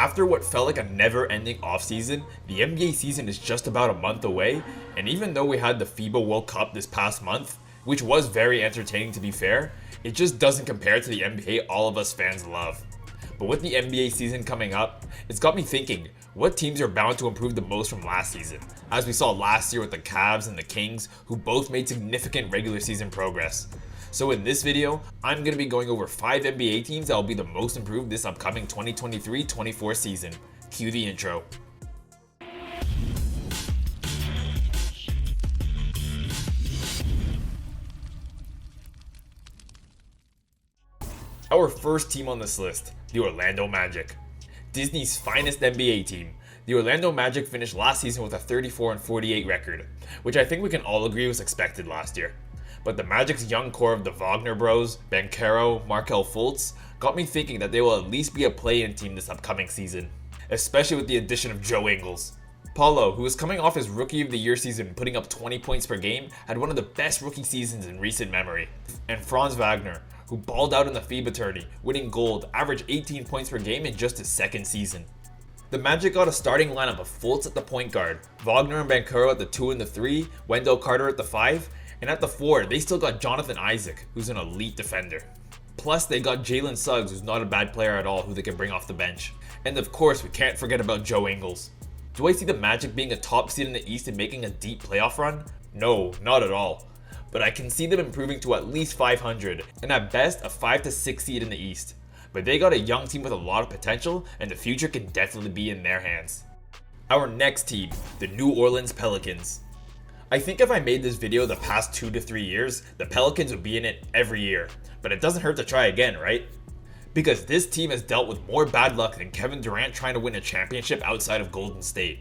After what felt like a never-ending offseason, the NBA season is just about a month away, and even though we had the FIBA World Cup this past month, which was very entertaining to be fair, it just doesn't compare to the NBA all of us fans love. But with the NBA season coming up, it's got me thinking, what teams are bound to improve the most from last season? As we saw last year with the Cavs and the Kings, who both made significant regular season progress. So in this video, I'm going to be going over 5 NBA teams that will be the most improved this upcoming 2023-24 season. Cue the intro. Our first team on this list, the Orlando Magic. Disney's finest NBA team. The Orlando Magic finished last season with a 34-48 record, which I think we can all agree was expected last year. But the Magic's young core of the Wagner Bros, Banchero, Markelle Fultz, got me thinking that they will at least be a play-in team this upcoming season, especially with the addition of Joe Ingles. Paulo, who was coming off his Rookie of the Year season putting up 20 points per game, had one of the best rookie seasons in recent memory. And Franz Wagner, who balled out in the FIBA tourney, winning gold, averaged 18 points per game in just his second season. The Magic got a starting lineup of Fultz at the point guard, Wagner and Banchero at the 2 and the 3, Wendell Carter at the 5, and at the 4, they still got Jonathan Isaac, who's an elite defender. Plus, they got Jalen Suggs, who's not a bad player at all, who they can bring off the bench. And of course, we can't forget about Joe Ingles. Do I see the Magic being a top seed in the East and making a deep playoff run? No, not at all. But I can see them improving to at least 500, and at best, a 5 to 6 seed in the East. But they got a young team with a lot of potential, and the future can definitely be in their hands. Our next team, the New Orleans Pelicans. I think if I made this video the past 2 to 3 years, the Pelicans would be in it every year. But it doesn't hurt to try again, right? Because this team has dealt with more bad luck than Kevin Durant trying to win a championship outside of Golden State.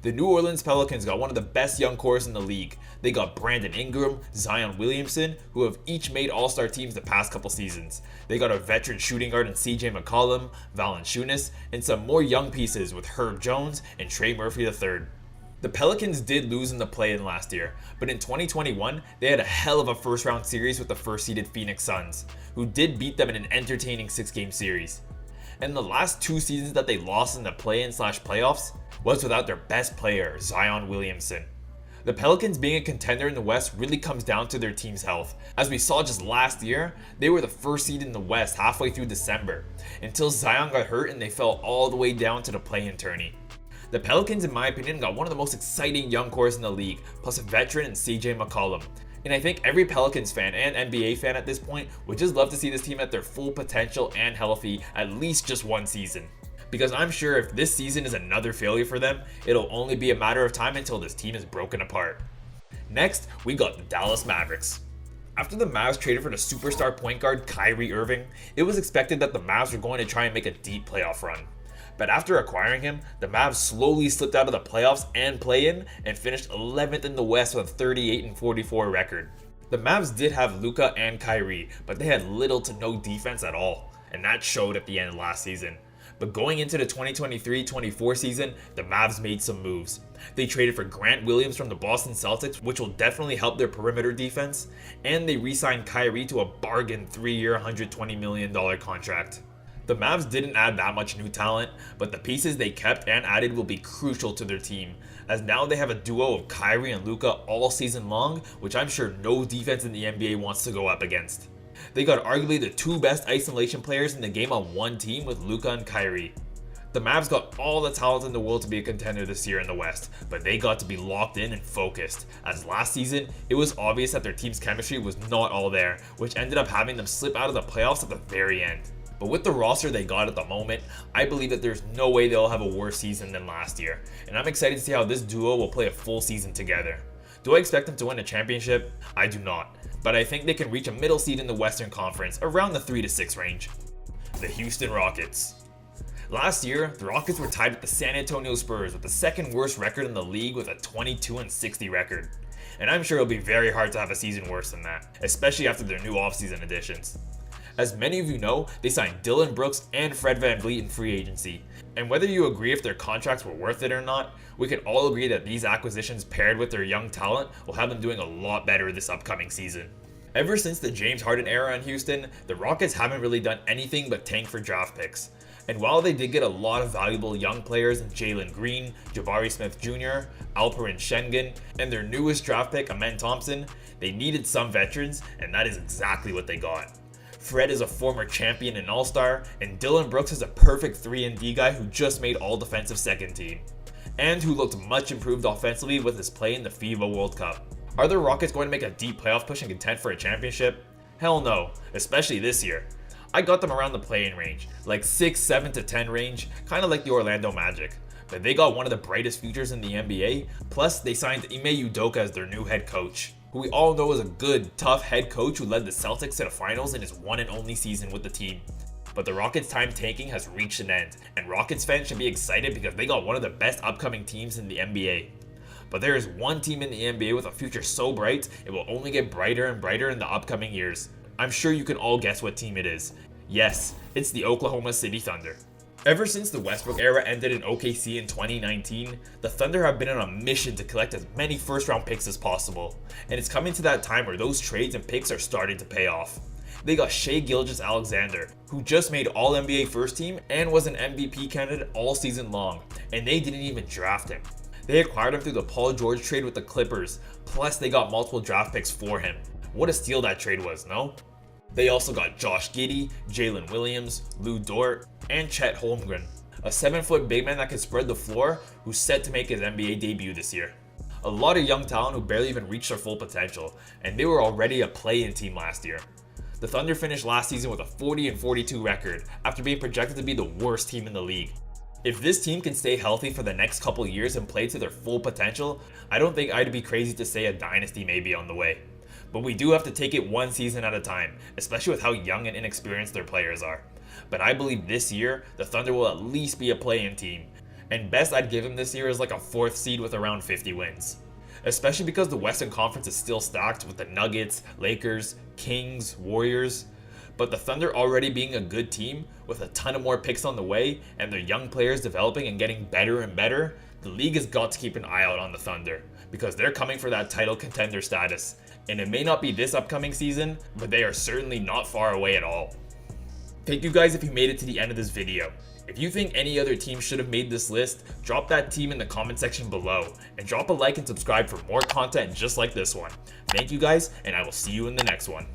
The New Orleans Pelicans got one of the best young cores in the league. They got Brandon Ingram, Zion Williamson, who have each made all-star teams the past couple seasons. They got a veteran shooting guard in CJ McCollum, Valanciunas, and some more young pieces with Herb Jones and Trey Murphy III. The Pelicans did lose in the play-in last year, but in 2021, they had a hell of a first-round series with the first-seeded Phoenix Suns, who did beat them in an entertaining 6-game series. And the last 2 seasons that they lost in the play-in/playoffs was without their best player, Zion Williamson. The Pelicans being a contender in the West really comes down to their team's health. As we saw just last year, they were the first seed in the West halfway through December, until Zion got hurt and they fell all the way down to the play-in tourney. The Pelicans, in my opinion, got one of the most exciting young cores in the league, plus a veteran in CJ McCollum. And I think every Pelicans fan and NBA fan at this point would just love to see this team at their full potential and healthy at least just one season. Because I'm sure if this season is another failure for them, it'll only be a matter of time until this team is broken apart. Next, we got the Dallas Mavericks. After the Mavs traded for the superstar point guard Kyrie Irving, it was expected that the Mavs were going to try and make a deep playoff run. But after acquiring him, the Mavs slowly slipped out of the playoffs and play-in and finished 11th in the West with a 38-44 record. The Mavs did have Luka and Kyrie, but they had little to no defense at all, and that showed at the end of last season. But going into the 2023-24 season, the Mavs made some moves. They traded for Grant Williams from the Boston Celtics, which will definitely help their perimeter defense, and they re-signed Kyrie to a bargain 3-year, $120 million contract. The Mavs didn't add that much new talent, but the pieces they kept and added will be crucial to their team, as now they have a duo of Kyrie and Luka all season long, which I'm sure no defense in the NBA wants to go up against. They got arguably the 2 best isolation players in the game on one team with Luka and Kyrie. The Mavs got all the talent in the world to be a contender this year in the West, but they got to be locked in and focused, as last season, it was obvious that their team's chemistry was not all there, which ended up having them slip out of the playoffs at the very end. But with the roster they got at the moment, I believe that there's no way they'll have a worse season than last year, and I'm excited to see how this duo will play a full season together. Do I expect them to win a championship? I do not, but I think they can reach a middle seed in the Western Conference, around the 3 to 6 range. The Houston Rockets. Last year, the Rockets were tied with the San Antonio Spurs with the second worst record in the league with a 22-60 record. And I'm sure it'll be very hard to have a season worse than that, especially after their new offseason additions. As many of you know, they signed Dillon Brooks and Fred VanVleet in free agency. And whether you agree if their contracts were worth it or not, we can all agree that these acquisitions paired with their young talent will have them doing a lot better this upcoming season. Ever since the James Harden era in Houston, the Rockets haven't really done anything but tank for draft picks. And while they did get a lot of valuable young players in Jalen Green, Jabari Smith Jr., Alperen Sengun, and their newest draft pick, Amen Thompson, they needed some veterans, and that is exactly what they got. Fred is a former champion and all-star, and Dylan Brooks is a perfect 3-and-D guy who just made all-defensive second team, and who looked much improved offensively with his play in the FIBA World Cup. Are the Rockets going to make a deep playoff push and contend for a championship? Hell no, especially this year. I got them around the play-in range, like 6, 7 to 10 range, kind of like the Orlando Magic. But they got one of the brightest futures in the NBA, plus they signed Ime Udoka as their new head coach, who we all know is a good, tough head coach who led the Celtics to the finals in his one and only season with the team. But the Rockets' time tanking has reached an end, and Rockets fans should be excited because they got one of the best upcoming teams in the NBA. But there is one team in the NBA with a future so bright, it will only get brighter and brighter in the upcoming years. I'm sure you can all guess what team it is. Yes, it's the Oklahoma City Thunder. Ever since the Westbrook era ended in OKC in 2019, the Thunder have been on a mission to collect as many first-round picks as possible, and it's coming to that time where those trades and picks are starting to pay off. They got Shai Gilgeous-Alexander, who just made All-NBA first team and was an MVP candidate all season long, and they didn't even draft him. They acquired him through the Paul George trade with the Clippers, plus they got multiple draft picks for him. What a steal that trade was, no? They also got Josh Giddey, Jalen Williams, Lou Dort, and Chet Holmgren, a 7-foot big man that can spread the floor who's set to make his NBA debut this year. A lot of young talent who barely even reached their full potential, and they were already a play-in team last year. The Thunder finished last season with a 40-42 record after being projected to be the worst team in the league. If this team can stay healthy for the next couple years and play to their full potential, I don't think I'd be crazy to say a dynasty may be on the way. But we do have to take it one season at a time, especially with how young and inexperienced their players are. But I believe this year, the Thunder will at least be a play-in team. And best I'd give them this year is like a 4th seed with around 50 wins. Especially because the Western Conference is still stacked with the Nuggets, Lakers, Kings, Warriors. But the Thunder already being a good team, with a ton of more picks on the way, and their young players developing and getting better and better, the league has got to keep an eye out on the Thunder, because they're coming for that title contender status. And it may not be this upcoming season, but they are certainly not far away at all. Thank you guys if you made it to the end of this video. If you think any other team should have made this list, drop that team in the comment section below, and drop a like and subscribe for more content just like this one. Thank you guys, and I will see you in the next one.